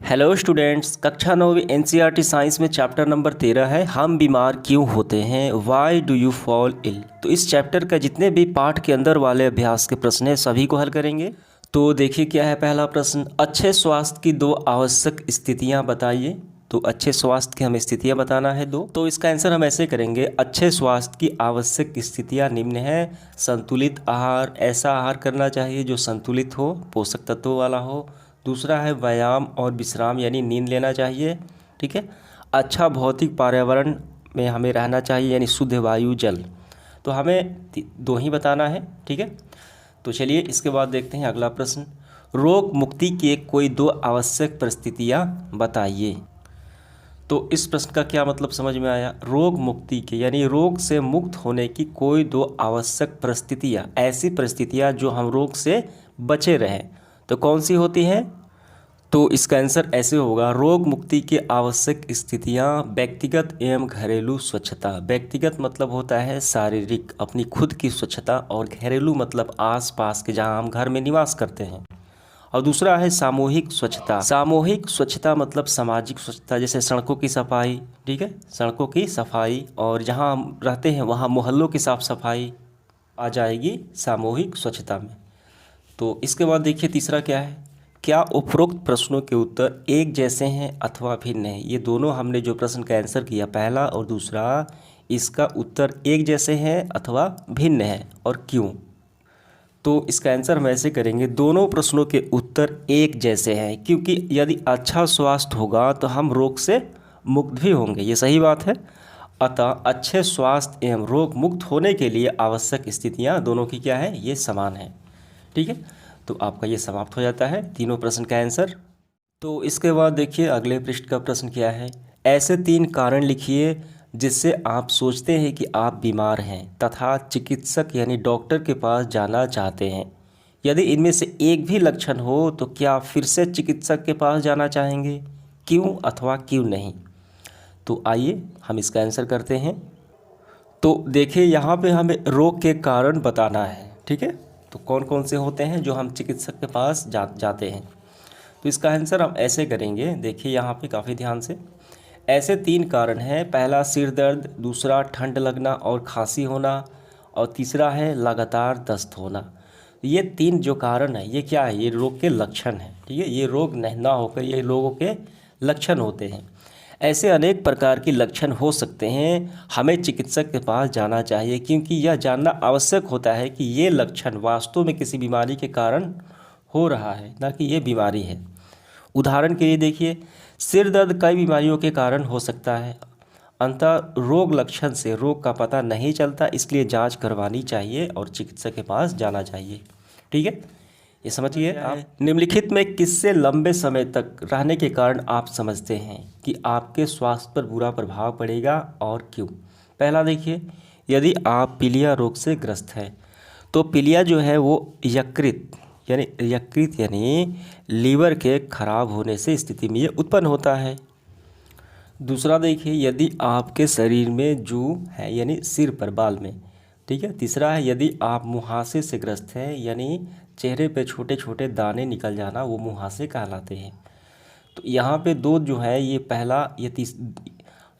Hello students, कक्षा 9वीं NCERT science में चैप्टर नंबर 13 है हम बीमार क्यों होते हैं, why do you fall ill. तो इस चैप्टर का जितने भी पाठ के अंदर वाले अभ्यास के प्रश्न हैं सभी को हल करेंगे। तो देखिए क्या है पहला प्रश्न, अच्छे स्वास्थ्य की दो आवश्यक स्थितियां बताइए। तो अच्छे स्वास्थ्य की हमें स्थितियां बताना है दो। तो इसका आंसर हम ऐसे करेंगे, अच्छे स्वास्थ्य की आवश्यक स्थितियां निम्न है। संतुलित आहार, ऐसा आहार करना चाहिए जो संतुलित हो, पोषक तत्वों वाला हो। दूसरा है व्यायाम और विश्राम यानी नींद लेना चाहिए, ठीक है। अच्छा भौतिक पर्यावरण में हमें रहना चाहिए यानी शुद्ध वायु जल। तो हमें दो ही बताना है, ठीक है। तो चलिए इसके बाद देखते हैं अगला प्रश्न, रोग मुक्ति के कोई दो आवश्यक परिस्थितियां बताइए। तो इस प्रश्न का क्या मतलब समझ में आया, रोग मुक्ति के यानी रोग से मुक्त होने की कोई दो आवश्यक परिस्थितियां, ऐसी परिस्थितियां जो हम रोग से बचे रहें, तो कौन सी होती हैं। तो इसका आंसर ऐसे होगा, रोग मुक्ति की आवश्यक स्थितियां व्यक्तिगत एवं घरेलू स्वच्छता। व्यक्तिगत मतलब होता है शारीरिक, अपनी खुद की स्वच्छता, और घरेलू मतलब आसपास के जहां हम घर में निवास करते हैं। और दूसरा है सामूहिक स्वच्छता। सामूहिक स्वच्छता मतलब सामाजिक स्वच्छता, जैसे सड़कों की सफाई, ठीक है, सड़कों की सफाई, और जहां हम रहते हैं वहां मोहल्लों की साफ सफाई आ जाएगी सामूहिक स्वच्छता में। तो इसके बाद देखिए तीसरा क्या है, क्या उपरोक्त प्रश्नों के उत्तर एक जैसे हैं अथवा भिन्न हैं। ये दोनों हमने जो प्रश्न का आंसर किया पहला और दूसरा, इसका उत्तर एक जैसे हैं अथवा भिन्न हैं, और क्यों। तो इसका आंसर हम ऐसे करेंगे, दोनों प्रश्नों के उत्तर एक जैसे हैं, क्योंकि यदि अच्छा स्वास्थ्य होगा तो हम रोग से मुक्त भी होंगे, ये सही बात है। अतः अच्छे स्वास्थ्य एवं रोग मुक्त होने के लिए आवश्यक स्थितियां दोनों की क्या है, ये समान है, ठीक है। तो आपका ये समाप्त हो जाता है तीनों प्रश्न का आंसर। तो इसके बाद देखिए अगले पृष्ठ का प्रश्न क्या है, ऐसे 3 कारण लिखिए जिससे आप सोचते हैं कि आप बीमार हैं तथा चिकित्सक यानी डॉक्टर के पास जाना चाहते हैं। यदि इनमें से एक भी लक्षण हो तो क्या फिर से चिकित्सक के पास जाना चाहेंगे, क्यों अथवा क्यों नहीं। तो आइए हम इसका आंसर करते हैं। तो देखिए यहाँ पे हमें रोग के कारण बताना है, ठीक है। तो कौन कौन से होते हैं जो हम चिकित्सक के पास जाते हैं। तो इसका आंसर हम ऐसे करेंगे, देखिए यहाँ पे काफ़ी ध्यान से। ऐसे 3 कारण हैं, पहला सिर दर्द, दूसरा ठंड लगना और खांसी होना, और तीसरा है लगातार दस्त होना। ये 3 जो कारण है ये क्या है, ये रोग के लक्षण हैं, ठीक है। ये रोग नहीं ना होकर ये लोगों के लक्षण होते हैं। ऐसे अनेक प्रकार के लक्षण हो सकते हैं, हमें चिकित्सक के पास जाना चाहिए क्योंकि यह जानना आवश्यक होता है कि ये लक्षण वास्तव में किसी बीमारी के कारण हो रहा है, ना कि ये बीमारी है। उदाहरण के लिए देखिए, सिर दर्द कई बीमारियों के कारण हो सकता है, अंततः रोग लक्षण से रोग का पता नहीं चलता, इसलिए जांच करवानी चाहिए और चिकित्सक के पास जाना चाहिए, ठीक है। ये समझिए आप। निम्नलिखित में किससे लंबे समय तक रहने के कारण आप समझते हैं कि आपके स्वास्थ्य पर बुरा प्रभाव पड़ेगा और क्यों। पहला देखिए, यदि आप पीलिया रोग से ग्रस्त हैं तो पीलिया जो है वो यकृत यानी लीवर के खराब होने से स्थिति में ये उत्पन्न होता है। दूसरा देखिए, यदि आपके शरीर में जू है यानी सिर पर बाल में, ठीक है। तीसरा है, यदि आप मुहासे से ग्रस्त हैं यानी चेहरे पे छोटे छोटे दाने निकल जाना, वो मुहासे कहलाते हैं। तो यहाँ पे दो जो है, ये पहला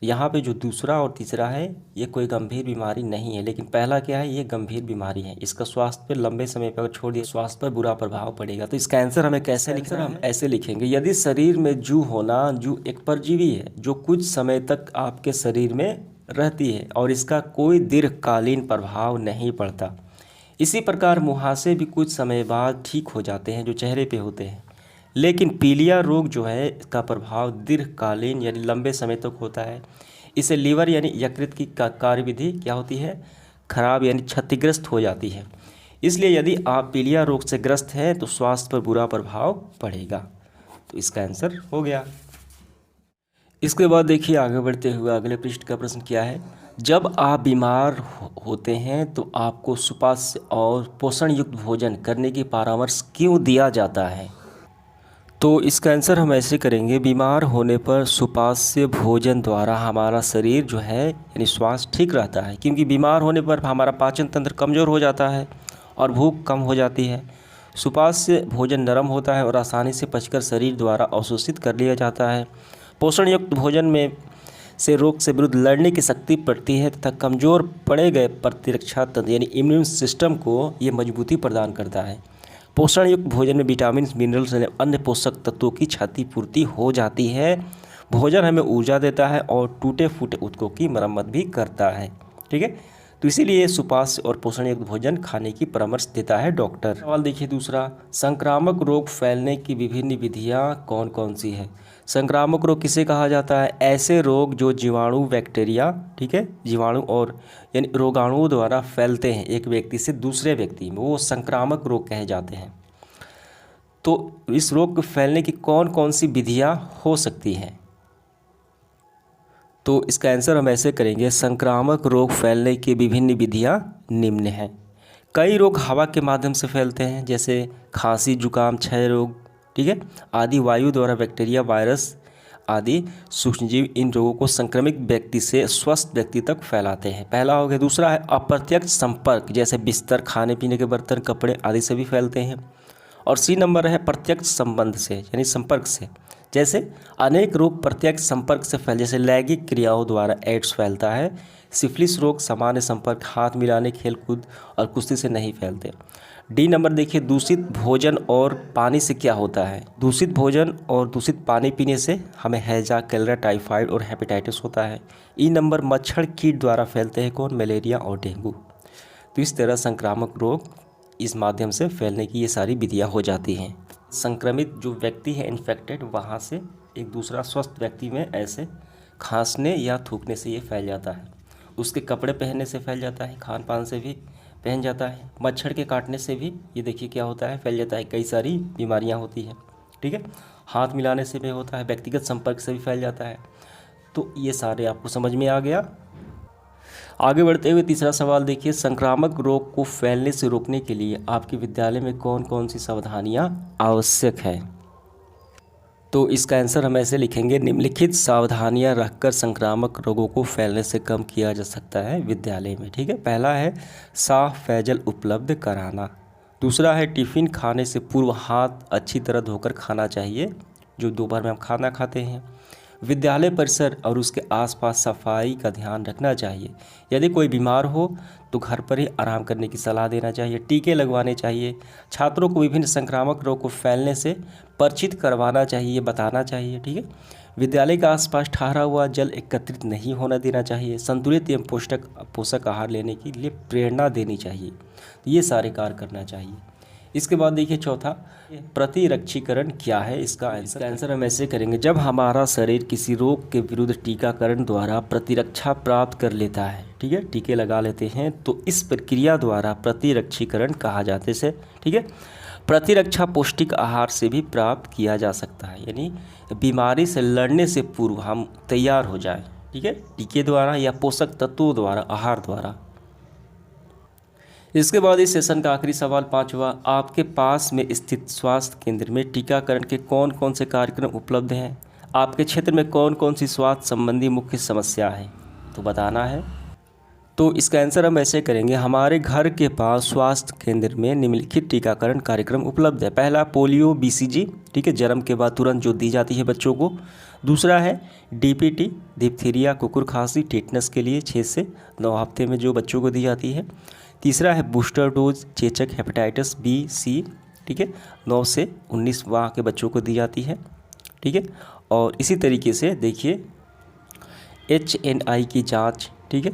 यहाँ पे जो दूसरा और तीसरा है ये कोई गंभीर बीमारी नहीं है, लेकिन पहला क्या है, ये गंभीर बीमारी है। इसका स्वास्थ्य पर लंबे समय पर छोड़ दिया, स्वास्थ्य पर बुरा प्रभाव पड़ेगा। तो इसका आंसर हमें कैसे लिखना है, हम ऐसे लिखेंगे, यदि शरीर में जू होना, जू एक परजीवी है जो कुछ समय तक आपके शरीर में रहती है और इसका कोई दीर्घकालीन प्रभाव नहीं पड़ता। इसी प्रकार मुहासे भी कुछ समय बाद ठीक हो जाते हैं जो चेहरे पे होते हैं, लेकिन पीलिया रोग जो है इसका प्रभाव दीर्घकालीन यानी लंबे समय तक होता है। इसे लीवर यानी यकृत की कार्यविधि क्या होती है, खराब यानी क्षतिग्रस्त हो जाती है। इसलिए यदि आप पीलिया रोग से ग्रस्त हैं तो स्वास्थ्य पर बुरा प्रभाव पड़ेगा। तो इसका आंसर हो गया। इसके बाद देखिए आगे बढ़ते हुए अगले पृष्ठ का प्रश्न क्या है, जब आप बीमार होते हैं तो आपको सुपाच्य और पोषण युक्त भोजन करने की परामर्श क्यों दिया जाता है। तो इसका आंसर हम ऐसे करेंगे, बीमार होने पर सुपाच्य भोजन द्वारा हमारा शरीर जो है यानी स्वास्थ्य ठीक रहता है, क्योंकि बीमार होने पर हमारा पाचन तंत्र कमज़ोर हो जाता है और भूख कम हो जाती है। सुपाच्य भोजन नरम होता है और आसानी से पचकर शरीर द्वारा अवशोषित कर लिया जाता है। पोषण युक्त भोजन में से रोग से विरुद्ध लड़ने की शक्ति बढ़ती है तथा कमज़ोर पड़े गए प्रतिरक्षा तंत्र यानी इम्यून सिस्टम को ये मजबूती प्रदान करता है। पोषण युक्त भोजन में विटामिन, मिनरल्स और अन्य पोषक तत्वों की क्षतिपूर्ति हो जाती है। भोजन हमें ऊर्जा देता है और टूटे फूटे ऊतकों की मरम्मत भी करता है। ठीक है, तो इसीलिए सुपाच्य और पोषण युक्त भोजन खाने की परामर्श देता है डॉक्टर। सवाल देखिए दूसरा, संक्रामक रोग फैलने की विभिन्न विधियां कौन कौन सी है। संक्रामक रोग किसे कहा जाता है? ऐसे रोग जो जीवाणु, बैक्टीरिया, ठीक है, जीवाणु और यानी रोगाणुओं द्वारा फैलते हैं एक व्यक्ति से दूसरे व्यक्ति में, वो संक्रामक रोग कहे जाते हैं। तो इस रोग के फैलने की कौन कौन सी विधियां हो सकती हैं? तो इसका आंसर हम ऐसे करेंगे, संक्रामक रोग फैलने की विभिन्न विधियां निम्न हैं। कई रोग हवा के माध्यम से फैलते हैं, जैसे खांसी, जुकाम, क्षय रोग, ठीक है, आदि वायु द्वारा बैक्टीरिया, वायरस आदि सूक्ष्मजीव इन रोगों को संक्रमित व्यक्ति से स्वस्थ व्यक्ति तक फैलाते हैं। पहला हो गया। दूसरा है अप्रत्यक्ष संपर्क, जैसे बिस्तर, खाने पीने के बर्तन, कपड़े आदि से भी फैलते हैं। और सी नंबर है प्रत्यक्ष संबंध से यानी संपर्क से, जैसे अनेक रोग प्रत्यक्ष संपर्क से फैल, जैसे लैंगिक क्रियाओं द्वारा एड्स फैलता है। सिफिलिस रोग सामान्य संपर्क, हाथ मिलाने, खेलकूद और कुश्ती से नहीं फैलते। डी नंबर देखिए, दूषित भोजन और पानी से क्या होता है। दूषित भोजन और दूषित पानी पीने से हमें हैजा, कलेरा, टाइफाइड और हेपेटाइटिस होता है। ई नंबर मच्छर कीट द्वारा फैलते हैं कौन? मलेरिया और डेंगू। तो इस तरह संक्रामक रोग इस माध्यम से फैलने की ये सारी विधियाँ हो जाती हैं। संक्रमित जो व्यक्ति है इन्फेक्टेड, वहाँ से एक दूसरा स्वस्थ व्यक्ति में ऐसे खांसने या थूकने से ये फैल जाता है। उसके कपड़े पहनने से फैल जाता है, खान पान से भी पहन जाता है, मच्छर के काटने से भी ये देखिए क्या होता है, फैल जाता है। कई सारी बीमारियां होती हैं। ठीक है, हाथ मिलाने से भी होता है, व्यक्तिगत संपर्क से भी फैल जाता है। तो ये सारे आपको समझ में आ गया। आगे बढ़ते हुए तीसरा सवाल देखिए, संक्रामक रोग को फैलने से रोकने के लिए आपके विद्यालय में कौन कौन सी सावधानियां आवश्यक है। तो इसका आंसर हम ऐसे लिखेंगे, निम्नलिखित सावधानियां रखकर संक्रामक रोगों को फैलने से कम किया जा सकता है विद्यालय में। ठीक है, पहला है साफ पेयजल उपलब्ध कराना। दूसरा है टिफ़िन खाने से पूर्व हाथ अच्छी तरह धोकर खाना चाहिए, जो दोपहर में हम खाना खाते हैं। विद्यालय परिसर और उसके आसपास सफाई का ध्यान रखना चाहिए। यदि कोई बीमार हो तो घर पर ही आराम करने की सलाह देना चाहिए। टीके लगवाने चाहिए। छात्रों को विभिन्न संक्रामक रोग को फैलने से परिचित करवाना चाहिए, बताना चाहिए। ठीक है, विद्यालय के आसपास ठहरा हुआ जल एकत्रित नहीं होना देना चाहिए। संतुलित एवं पोषक आहार लेने के लिए प्रेरणा देनी चाहिए। ये सारे कार्य करना चाहिए। इसके बाद देखिए चौथा, प्रतिरक्षीकरण क्या है। इसका आंसर हम ऐसे करेंगे, जब हमारा शरीर किसी रोग के विरुद्ध टीकाकरण द्वारा प्रतिरक्षा प्राप्त कर लेता है, ठीक है, टीके लगा लेते हैं, तो इस प्रक्रिया द्वारा प्रतिरक्षीकरण कहा जाता है। ठीक है, प्रतिरक्षा पौष्टिक आहार से भी प्राप्त किया जा सकता है, यानी बीमारी से लड़ने से पूर्व हम तैयार हो जाएं। ठीक है, टीके द्वारा या पोषक तत्वों द्वारा, आहार द्वारा। इसके बाद इस सेशन का आखिरी सवाल पांचवा, आपके पास में स्थित स्वास्थ्य केंद्र में टीकाकरण के कौन कौन से कार्यक्रम उपलब्ध हैं। आपके क्षेत्र में कौन कौन सी स्वास्थ्य संबंधी मुख्य समस्या है, तो बताना है। तो इसका आंसर हम ऐसे करेंगे, हमारे घर के पास स्वास्थ्य केंद्र में निम्नलिखित टीकाकरण कार्यक्रम उपलब्ध है। पहला पोलियो BCG, ठीक है, जन्म के बाद तुरंत जो दी जाती है बच्चों को। दूसरा है DPT, डिप्थीरिया, कुकुर खांसी, टेटनस के लिए 6 से 9 हफ्ते में जो बच्चों को दी जाती है। तीसरा है बूस्टर डोज, चेचक, हेपेटाइटिस B, C, ठीक है, 9 से 19 माह के बच्चों को दी जाती है। ठीक है, और इसी तरीके से देखिए HNI की जांच, ठीक है,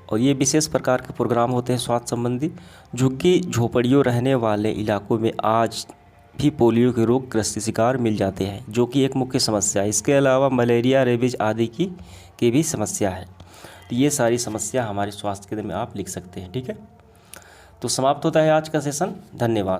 और ये विशेष प्रकार के प्रोग्राम होते हैं स्वास्थ्य संबंधी। झुग्गी झोपड़ियों रहने वाले इलाकों में आज भी पोलियो के रोग ग्रस्त शिकार मिल जाते हैं, जो कि एक मुख्य समस्या है। इसके अलावा मलेरिया, रेबीज आदि की भी समस्या है। तो ये सारी समस्या हमारे स्वास्थ्य केंद्र में आप लिख सकते हैं। ठीक है, तो समाप्त होता है आज का सेशन। धन्यवाद।